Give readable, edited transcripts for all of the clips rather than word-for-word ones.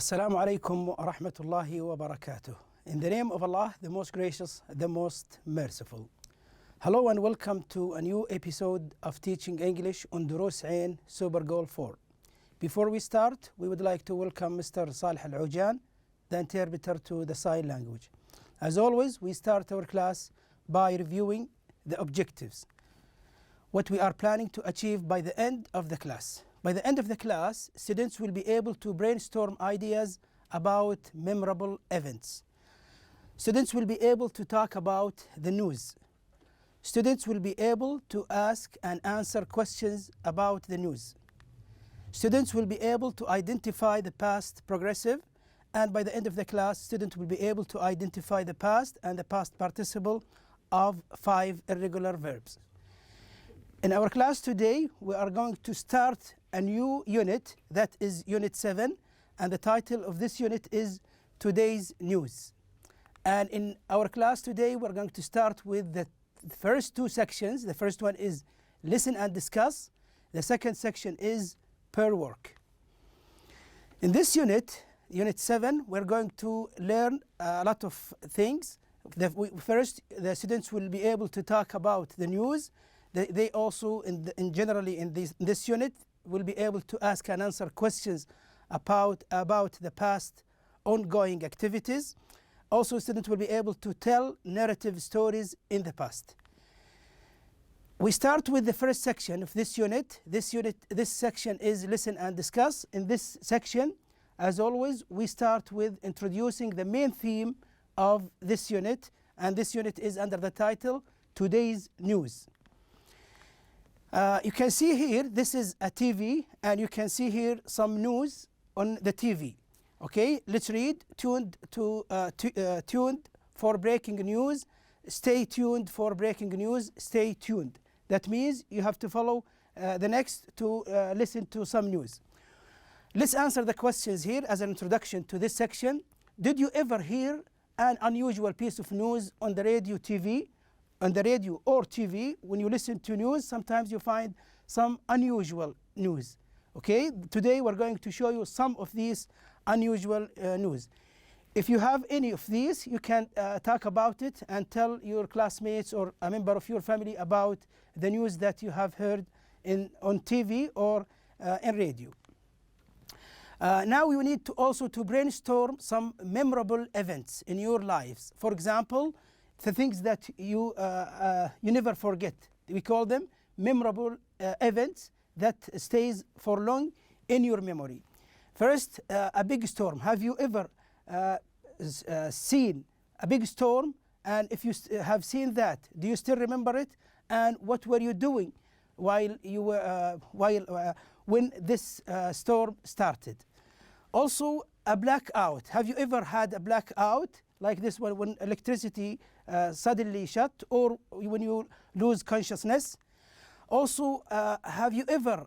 Assalamu alaikum wa rahmatullahi wa barakatuh. In the name of Allah, the most gracious, the most merciful. Hello and welcome to a new episode of Teaching English on Dروس Super Goal 4. Before we start, we would like to welcome Mr. Salih Al-Ujan, the interpreter to the sign language. As always, we start our class by reviewing the objectives, what we are planning to achieve by the end of the class. By the end of the class, students will be able to brainstorm ideas about memorable events. Students will be able to talk about the news. Students will be able to ask and answer questions about the news. Students will be able to identify the past progressive, and by the end of the class, students will be able to identify the past and the past participle of 5 irregular verbs. In our class today, we are going to start a new unit, that is Unit 7, and the title of this unit is Today's News. And in our class today, we're going to start with the first 2 sections. The first one is Listen and Discuss. The second section is Pair Work. In this unit, Unit 7, we're going to learn a lot of things. First, the students will be able to talk about the news. They also, generally in this unit, will be able to ask and answer questions about the past ongoing activities. Also, students will be able to tell narrative stories in the past. We start with the first section of this unit. This section is Listen and Discuss. In this section, as always, we start with introducing the main theme of this unit, and this unit is under the title Today's News. You can see here, this is a TV, and you can see here some news on the TV. Okay, let's read. Tuned for breaking news. Stay tuned for breaking news. Stay tuned. That means you have to follow the next to listen to some news. Let's answer the questions here as an introduction to this section. Did you ever hear an unusual piece of news on the radio, TV? On the radio or TV, when you listen to news, sometimes you find some unusual news. Okay, today we're going to show you some of these unusual news. If you have any of these, you can talk about it and tell your classmates or a member of your family about the news that you have heard on TV or in radio. Now we need to also to brainstorm some memorable events in your lives. For example, the things that you never forget. We call them memorable events that stays for long in your memory. First, a big storm. Have you ever seen a big storm? And if you have seen that, do you still remember it? And what were you doing while you were when this storm started? Also, a blackout. Have you ever had a blackout like this one when electricity suddenly shut, or when you lose consciousness? Also, have you ever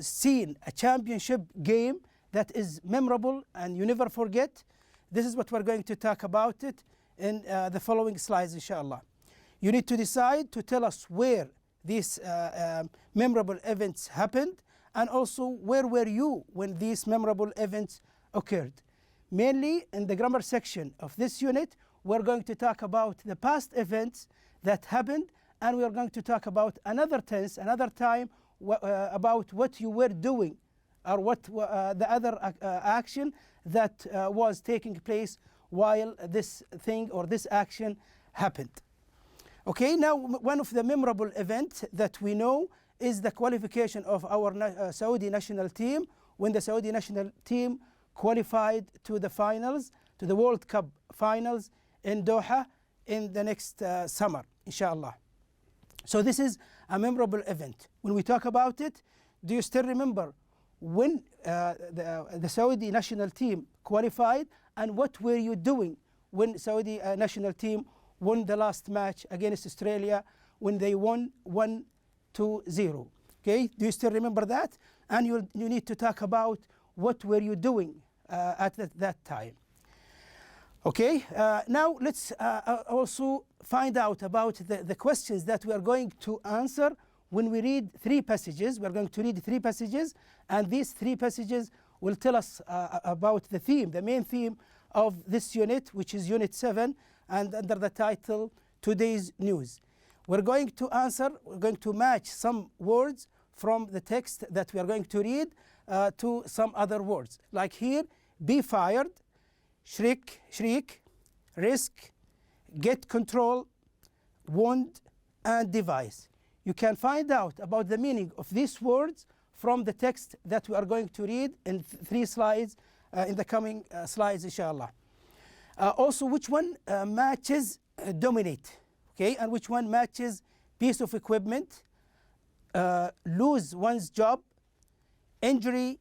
seen a championship game that is memorable and you never forget? This is what we're going to talk about it in the following slides, inshallah. You need to decide to tell us where these memorable events happened, and also where were you when these memorable events occurred. Mainly in the grammar section of this unit, we're going to talk about the past events that happened, and we are going to talk about another tense, another time, about what you were doing, or what the other action that was taking place while this thing or this action happened. Okay, now one of the memorable events that we know is the qualification of our Saudi national team, when the Saudi national team qualified to the finals, to the World Cup finals in Doha in the next summer, inshallah. So this is a memorable event. When we talk about it, do you still remember when the Saudi national team qualified, and what were you doing when Saudi national team won the last match against Australia, when they won 1-0? Okay, do you still remember that? And you need to talk about what were you doing at that time. Okay, now let's also find out about the questions that we are going to answer when we read 3 passages. We're going to read 3 passages, and these 3 passages will tell us about the theme, the main theme of this unit, which is Unit 7, and under the title, Today's News. We're going to match some words from the text that we are going to read to some other words. Like here, be fired, shriek, risk, get control, wound, and device. You can find out about the meaning of these words from the text that we are going to read in 3 slides, in the coming slides, inshallah. Also, which one matches dominate, okay, and which one matches piece of equipment, lose one's job, injury,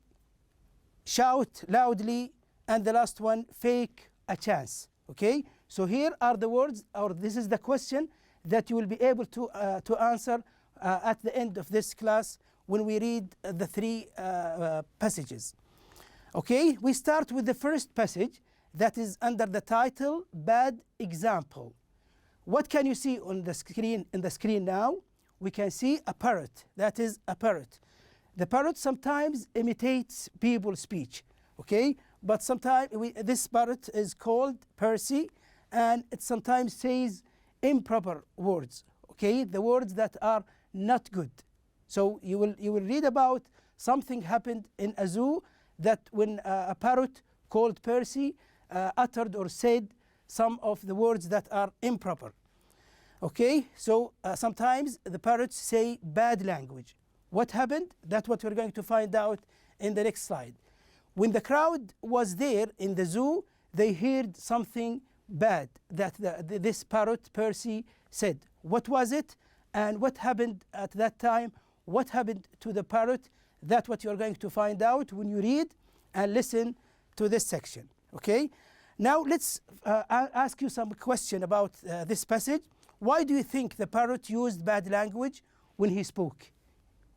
shout loudly, and the last one, fake a chance, okay? So here are the words, or this is the question that you will be able to answer at the end of this class when we read the 3 passages. Okay, we start with the first passage that is under the title, Bad Example. What can you see on the screen? In the screen now, we can see a parrot. That is a parrot. The parrot sometimes imitates people's speech, okay? But sometimes this parrot is called Percy, and it sometimes says improper words, okay? The words that are not good. So you will read about something happened in a zoo that when a parrot called Percy uttered or said some of the words that are improper. Okay, so sometimes the parrots say bad language. What happened? That's what we're going to find out in the next slide. When the crowd was there in the zoo, they heard something bad that this parrot, Percy, said. What was it? And what happened at that time? What happened to the parrot? That's what you're going to find out when you read and listen to this section. Okay? Now let's ask you some question about this passage. Why do you think the parrot used bad language when he spoke?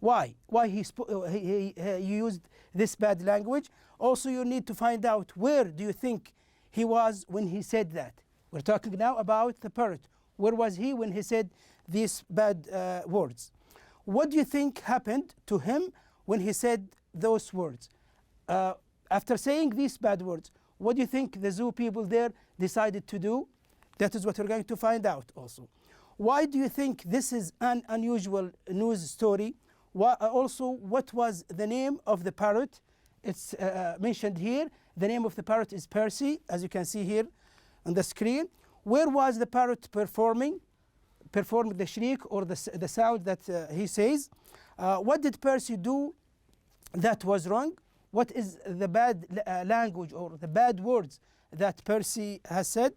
Why? Why he used this bad language? Also, you need to find out where do you think he was when he said that. We're talking now about the parrot. Where was he when he said these bad words? What do you think happened to him when he said those words? After saying these bad words, what do you think the zoo people there decided to do? That is what we're going to find out also. Why do you think this is an unusual news story? Also, what was the name of the parrot? It's mentioned here. The name of the parrot is Percy, as you can see here on the screen. Where was the parrot performing the shriek or the sound that he says? What did Percy do that was wrong? What is the bad language or the bad words that Percy has said?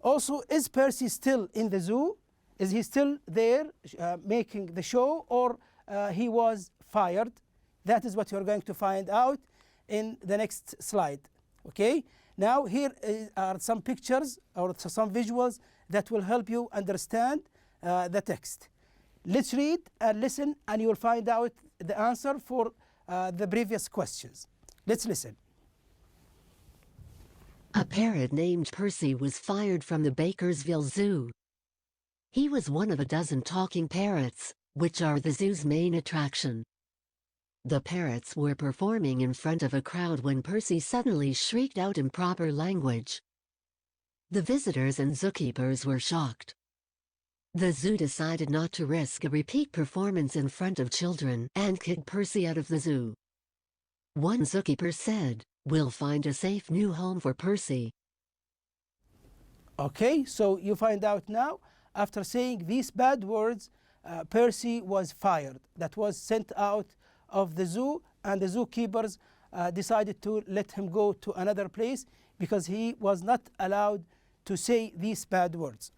Also, is Percy still in the zoo? Is he still there making the show, or he was fired? That is what you're going to find out in the next slide. Okay? Now here are some pictures or some visuals that will help you understand the text. Let's read and listen, and you will find out the answer for the previous questions. Let's listen. A parrot named Percy was fired from the Bakersville Zoo. He was one of a dozen talking parrots, which are the zoo's main attraction. The parrots were performing in front of a crowd when Percy suddenly shrieked out improper language. The visitors and zookeepers were shocked. The zoo decided not to risk a repeat performance in front of children and kicked Percy out of the zoo. One zookeeper said, "We'll find a safe new home for Percy." Okay, so you find out now, after saying these bad words, Percy was fired. That was sent out of the zoo, and the zookeepers decided to let him go to another place because he was not allowed to say these bad words.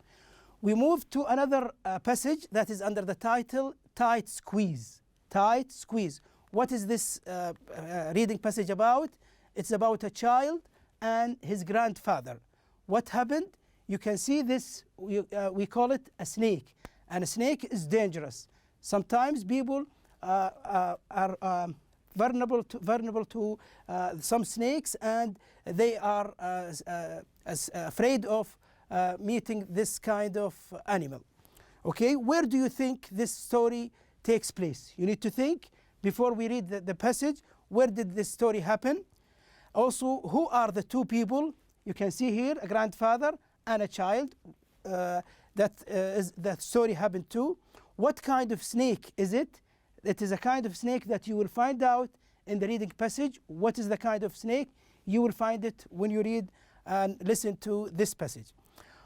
We move to another passage that is under the title, Tight Squeeze. Tight Squeeze. What is this reading passage about? It's about a child and his grandfather. What happened? You can see this, we call it a snake. And a snake is dangerous. Sometimes people are vulnerable to some snakes, and they are afraid of meeting this kind of animal. Okay, where do you think this story takes place? You need to think before we read the passage. where did this story happen? Also, who are the two people? You can see here a grandfather and a child that story happened to. What kind of snake is it? It is a kind of snake that you will find out in the reading passage. What is the kind of snake? You will find it when you read and listen to this passage.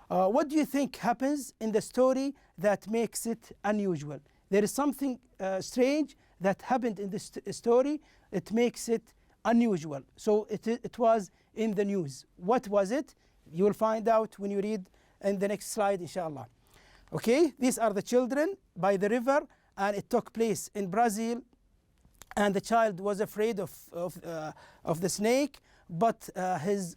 What do you think happens in the story that makes it unusual? There is something strange that happened in this story. It makes it unusual. So it was in the news. What was it? You will find out when you read in the next slide, inshallah. Okay, these are the children by the river, and it took place in Brazil. And the child was afraid of the snake, but his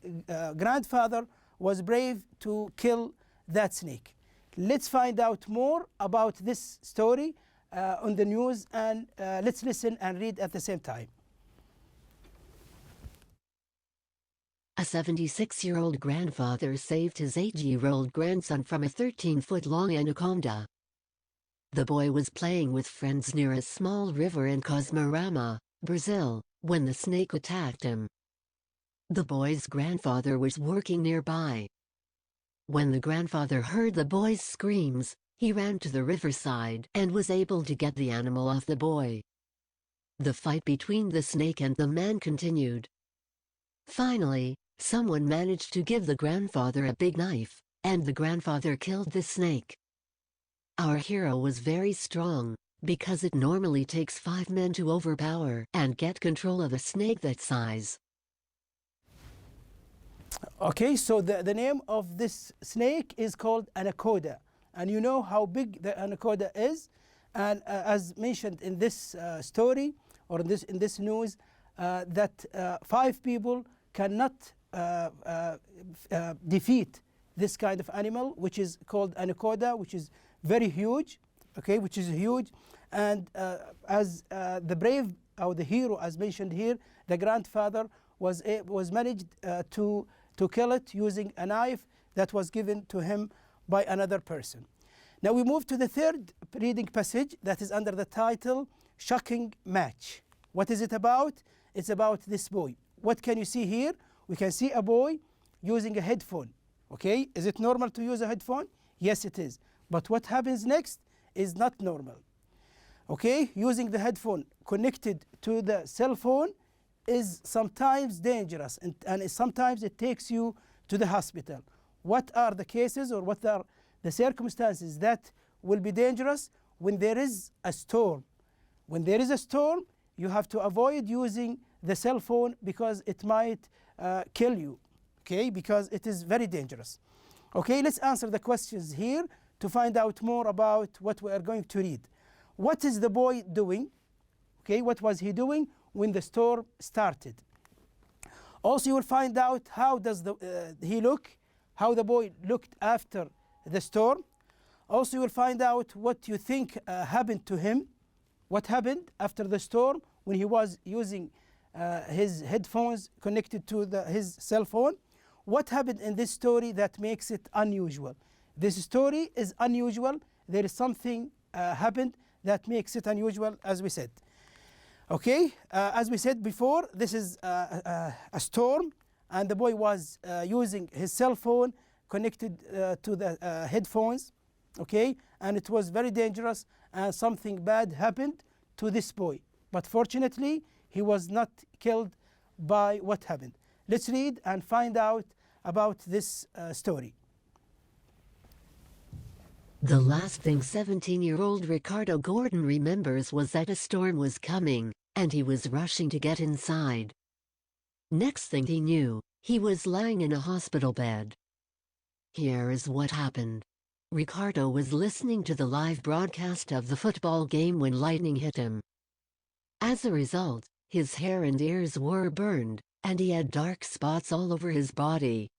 grandfather was brave to kill that snake. Let's find out more about this story on the news, and let's listen and read at the same time. A 76-year-old grandfather saved his 8-year-old grandson from a 13-foot-long anaconda. The boy was playing with friends near a small river in Cosmorama, Brazil, when the snake attacked him. The boy's grandfather was working nearby. When the grandfather heard the boy's screams, he ran to the riverside and was able to get the animal off the boy. The fight between the snake and the man continued. Finally, someone managed to give the grandfather a big knife, and the grandfather killed the snake. Our hero was very strong, because it normally takes 5 men to overpower and get control of a snake that size. Okay, so the name of this snake is called Anaconda. And you know how big the Anaconda is. And as mentioned in this story, or in this news, that 5 people cannot defeat this kind of animal, which is called Anaconda, which is very huge, okay, which is huge. And as the brave, or the hero, as mentioned here, the grandfather was managed to kill it using a knife that was given to him by another person. Now we move to the third reading passage that is under the title, Shocking Match. What is it about? It's about this boy. What can you see here? We can see a boy using a headphone. Okay, is it normal to use a headphone? Yes, it is. But what happens next is not normal. Okay, using the headphone connected to the cell phone is sometimes dangerous, and sometimes it takes you to the hospital. What are the cases, or what are the circumstances that will be dangerous? When there is a storm. When there is a storm, you have to avoid using the cell phone because it might kill you, okay, because it is very dangerous. Okay, let's answer the questions here to find out more about what we are going to read. What is the boy doing? Okay, what was he doing when the storm started? Also, you will find out how does he look, how the boy looked after the storm. Also, you will find out what you think happened to him, what happened after the storm when he was using his headphones connected to his cell phone. What happened in this story that makes it unusual? This story is unusual. There is something happened that makes it unusual, as we said. Okay, as we said before, this is a storm, and the boy was using his cell phone connected to the headphones, okay, and it was very dangerous, and something bad happened to this boy. But fortunately, he was not killed by what happened. Let's read and find out about this story. The last thing 17-year-old Ricardo Gordon remembers was that a storm was coming, and he was rushing to get inside. Next thing he knew, he was lying in a hospital bed. Here is what happened. Ricardo was listening to the live broadcast of the football game when lightning hit him. As a result, his hair and ears were burned, and he had dark spots all over his body.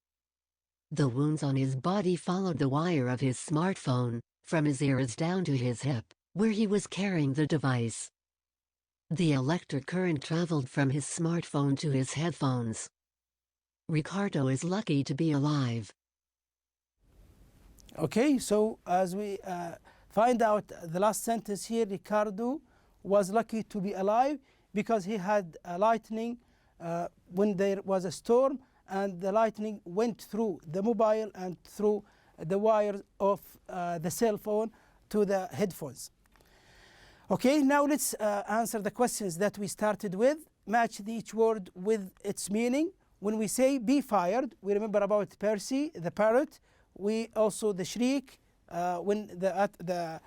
The wounds on his body followed the wire of his smartphone, from his ears down to his hip, where he was carrying the device. The electric current traveled from his smartphone to his headphones. Ricardo is lucky to be alive. Okay, so as we find out the last sentence here, Ricardo was lucky to be alive because he had lightning when there was a storm, and the lightning went through the mobile and through the wires of the cell phone to the headphones. Okay, now let's answer the questions that we started with. Match each word with its meaning. When we say be fired, we remember about Percy, the parrot. We also the shriek when the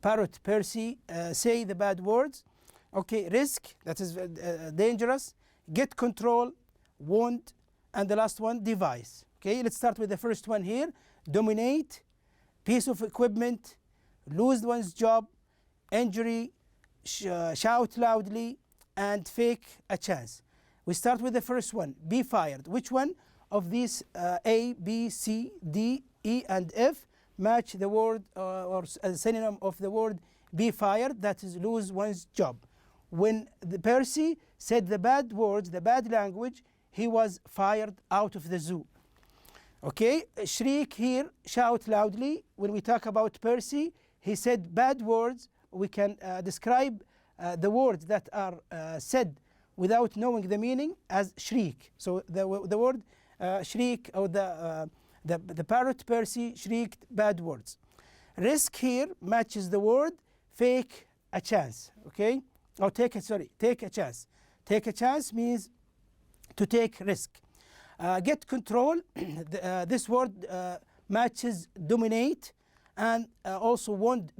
parrot Percy say the bad words. Okay, risk, that is dangerous. Get control, want, and the last one, device. Okay, let's start with the first one here. Dominate, piece of equipment, lose one's job, injury, shout loudly, and fake a chance. We start with the first one, be fired. Which one of these A, B, C, D, E, and F match the word or a synonym of the word be fired, that is lose one's job? When the Percy said the bad words, the bad language, he was fired out of the zoo. Okay, shriek here, shout loudly. When we talk about Percy, he said bad words. We can describe the words that are said without knowing the meaning as shriek. So the word shriek, or the parrot Percy shrieked bad words. Risk here matches the word fake a chance. Okay, or take a chance. Take a chance means to take risk. Get control. This word matches dominate, and also one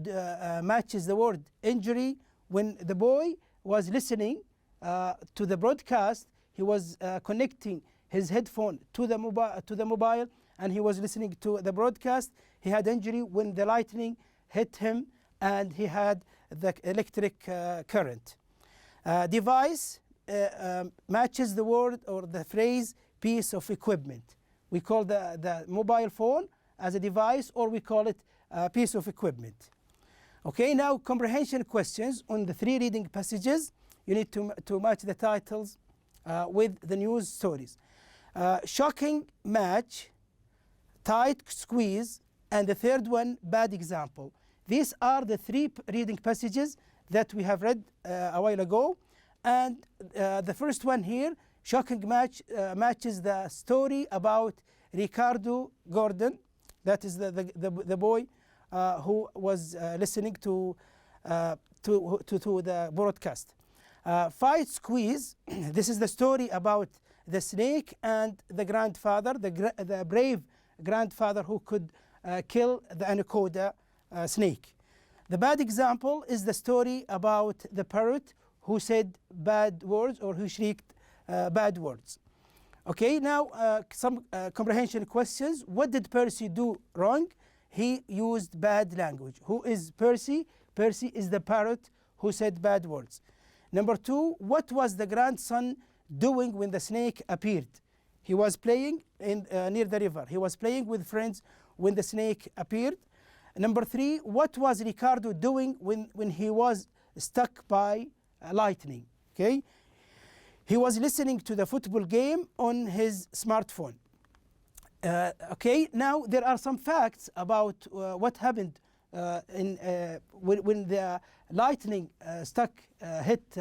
matches the word injury. When the boy was listening to the broadcast, he was connecting his headphone to the mobile, and he was listening to the broadcast. He had injury when the lightning hit him, and he had the electric current. Device matches the word or the phrase piece of equipment. We call the mobile phone as a device, or we call it a piece of equipment. Okay, now comprehension questions on the 3 reading passages. You need to match the titles with the news stories. Shocking match, tight squeeze, and the third one bad example. These are the 3 reading passages that we have read a while ago, and the first one here, shocking match, matches the story about Ricardo Gordon, that is the boy who was listening to the broadcast. Fight squeeze, this is the story about the snake and the grandfather, the brave grandfather who could kill the Anaconda snake. The bad example is the story about the parrot who said bad words, or who shrieked bad words. Okay, now some comprehension questions. What did Percy do wrong? He used bad language. Who is Percy? Percy is the parrot who said bad words. Number 2, what was the grandson doing when the snake appeared? He was playing near the river. He was playing with friends when the snake appeared. Number 3, what was Ricardo doing when he was struck by lightning? Okay, he was listening to the football game on his smartphone. Okay, now there are some facts about what happened when the lightning hit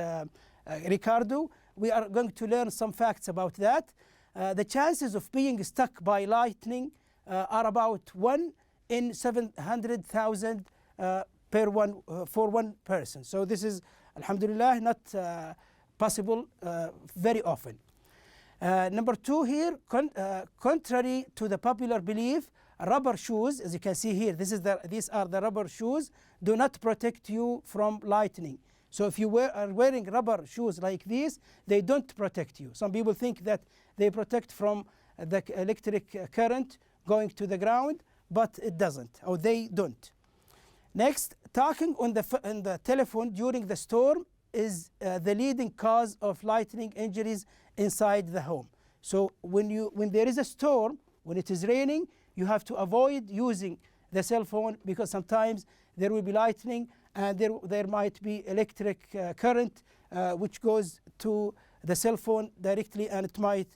Ricardo. We are going to learn some facts about that. The chances of being struck by lightning are about 1 in 700,000 for one person. So this is, alhamdulillah, not possible very often. Number 2 here, contrary to the popular belief, rubber shoes, as you can see here, these are the rubber shoes, do not protect you from lightning. So if you are wearing rubber shoes like these, they don't protect you. Some people think that they protect from the electric current going to the ground, but it doesn't, or they don't. Next, talking on the telephone during the storm is the leading cause of lightning injuries inside the home. So when there is a storm, when it is raining, you have to avoid using the cell phone, because sometimes there will be lightning and there might be electric current which goes to the cell phone directly, and it might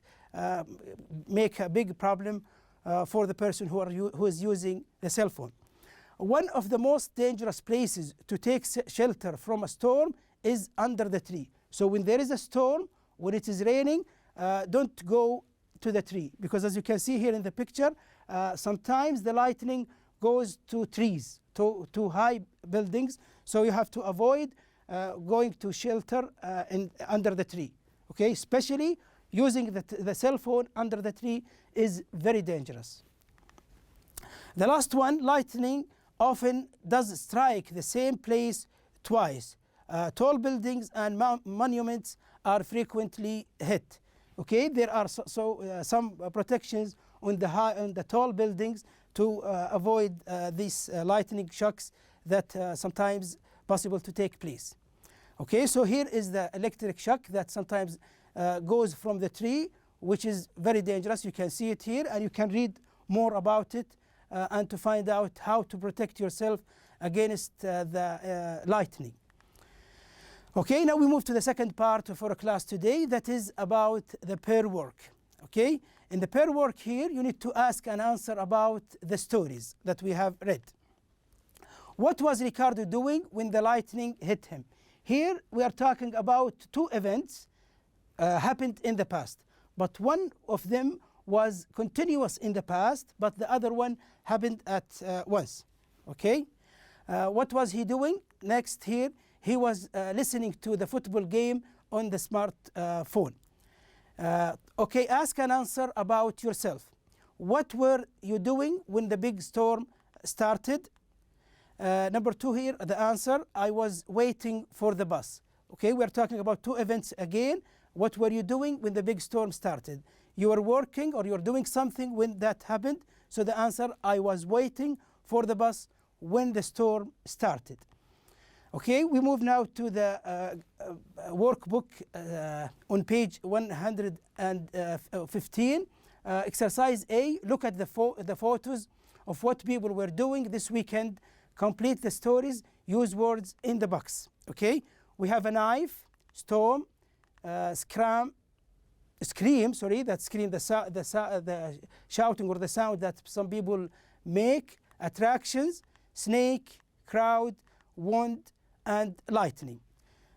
make a big problem for the person who is using the cell phone. One of the most dangerous places to take shelter from a storm is under the tree. So when there is a storm, when it is raining, don't go to the tree, because as you can see here in the picture, sometimes the lightning goes to trees, to high buildings, so you have to avoid going to shelter under the tree. Okay, especially using the cell phone under the tree is very dangerous. The last one, lightning often does strike the same place twice. Tall buildings and monuments are frequently hit. Okay, there are some protections on the tall buildings to avoid these lightning shocks that sometimes possible to take place. Okay, so here is the electric shock that sometimes goes from the tree, which is very dangerous. You can see it here, and you can read more about it and to find out how to protect yourself against the lightning. Okay, now we move to the second part of our class today, that is about the pair work. Okay, in the pair work here, you need to ask and answer about the stories that we have read. What was Ricardo doing when the lightning hit him? Here we are talking about two events happened in the past, but one of them was continuous in the past, but the other one happened at once. Okay, what was he doing? Next here, he was listening to the football game on the smart phone. Okay, ask and answer about yourself. What were you doing when the big storm started? Number 2 here, the answer, I was waiting for the bus. Okay, we're talking about two events again. What were you doing when the big storm started? You were working or you're doing something when that happened. So the answer, I was waiting for the bus when the storm started. Okay, we move now to the workbook on page 115. Exercise A, look at the photos of what people were doing this weekend. Complete the stories, use words in the box. Okay, we have a knife, storm, scream, that scream, the shouting or the sound that some people make, attractions, snake, crowd, wand, and lightning.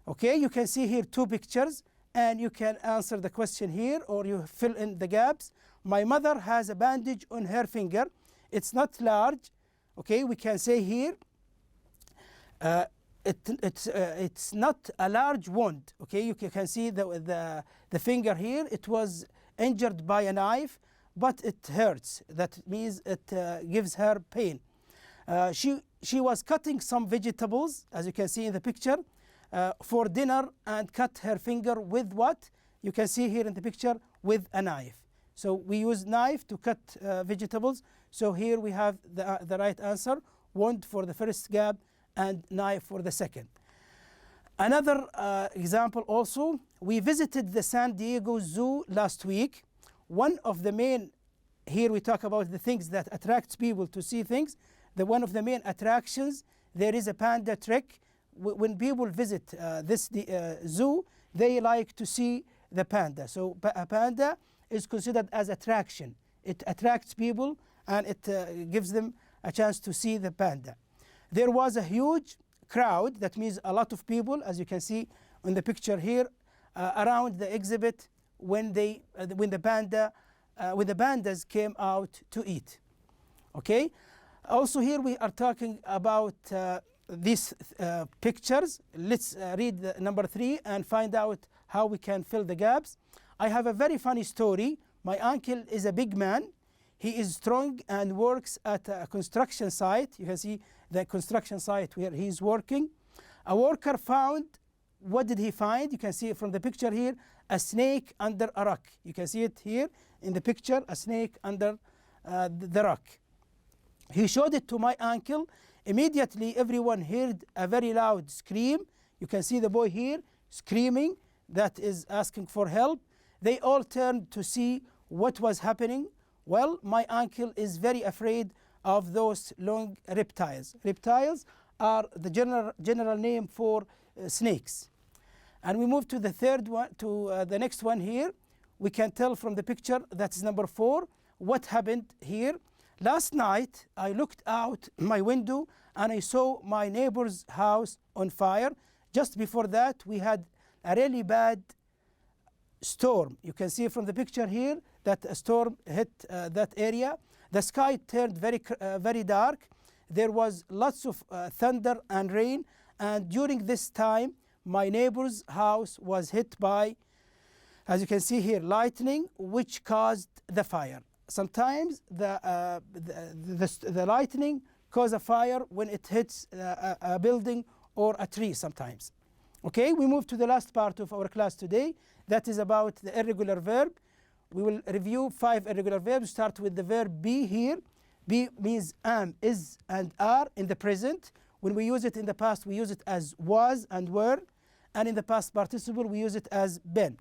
Okay, you can see here two pictures, and you can answer the question here, or you fill in the gaps. My mother has a bandage on her finger. It's not large. Okay, we can say here, it's not a large wound. Okay, you can see the finger here. It was injured by a knife, but it hurts. That means it gives her pain. She was cutting some vegetables, as you can see in the picture, for dinner, and cut her finger with what? You can see here in the picture, with a knife. So we use knife to cut vegetables. So here we have the right answer, wound for the first gap and knife for the second. Another example also, we visited the San Diego Zoo last week. One of the main, here we talk about the things that attracts people to see things. One of the main attractions, there is a panda trek. When people visit this zoo, they like to see the panda. So a panda is considered as attraction. It attracts people, and it gives them a chance to see the panda. There was a huge crowd, that means a lot of people, as you can see in the picture here, around the exhibit when the pandas came out to eat. Okay. Also here we are talking about these pictures. Let's read the number 3 and find out how we can fill the gaps. I have a very funny story. My uncle is a big man. He is strong and works at a construction site. You can see the construction site where he is working. A worker found, what did he find? You can see it from the picture here, a snake under a rock. You can see it here in the picture, a snake under the rock. He showed it to my uncle. Immediately everyone heard a very loud scream. You can see the boy here screaming, that is asking for help. They all turned to see what was happening. Well, my uncle is very afraid of those long reptiles. Reptiles are the general name for snakes. And we move to the third one, to the next one here. We can tell from the picture, that's number 4, what happened here. Last night, I looked out my window and I saw my neighbor's house on fire. Just before that, we had a really bad storm. You can see from the picture here that a storm hit that area. The sky turned very dark. There was lots of thunder and rain, and during this time my neighbor's house was hit by, as you can see here, lightning, which caused the fire. Sometimes the lightning causes a fire when it hits a building or a tree sometimes. Okay, we move to the last part of our class today. That is about the irregular verb. We will review 5 irregular verbs. Start with the verb be here. Be means am, is, and are in the present. When we use it in the past, we use it as was and were. And in the past participle, we use it as been.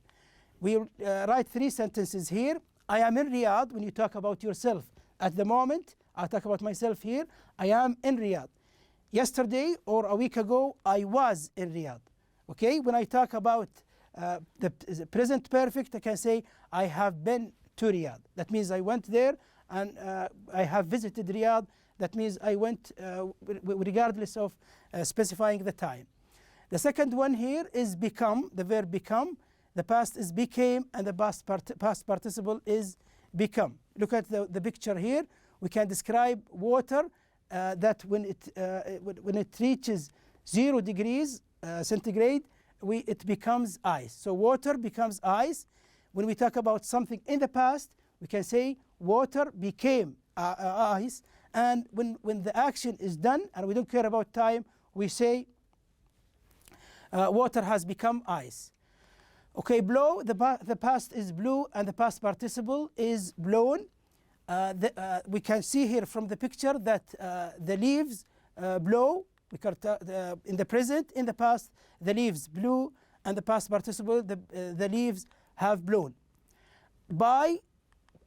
We write 3 sentences here. I am in Riyadh when you talk about yourself. At the moment, I talk about myself here. I am in Riyadh. Yesterday or a week ago, I was in Riyadh. Okay, when I talk about the present perfect, I can say I have been to Riyadh. That means I went there, and I have visited Riyadh. That means I went regardless of specifying the time. The second one here is become, the verb become. The past is became, and the past participle is become. Look at the picture here. We can describe water that when it reaches 0 degrees centigrade, it becomes ice. So water becomes ice. When we talk about something in the past, we can say water became ice. And when the action is done and we don't care about time, we say water has become ice. Okay, blow, the past is blew and the past participle is blown. We can see here from the picture that the leaves blow. In the present, in the past, the leaves blew, and the past participle, the leaves have blown. Buy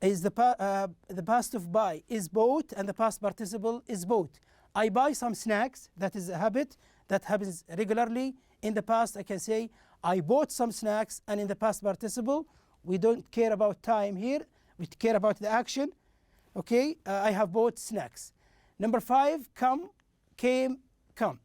is the past of buy is bought, and the past participle is bought. I buy some snacks. That is a habit that happens regularly. In the past, I can say I bought some snacks, and in the past participle, we don't care about time here. We care about the action. Okay, I have bought snacks. Number 5, come, came, come.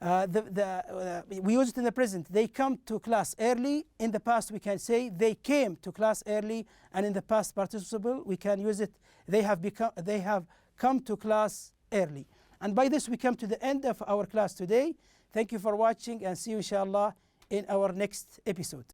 We use it in the present. They come to class early. In the past, we can say they came to class early, and in the past participle, we can use it. They have come to class early. And by this, we come to the end of our class today. Thank you for watching, and see you inshallah in our next episode.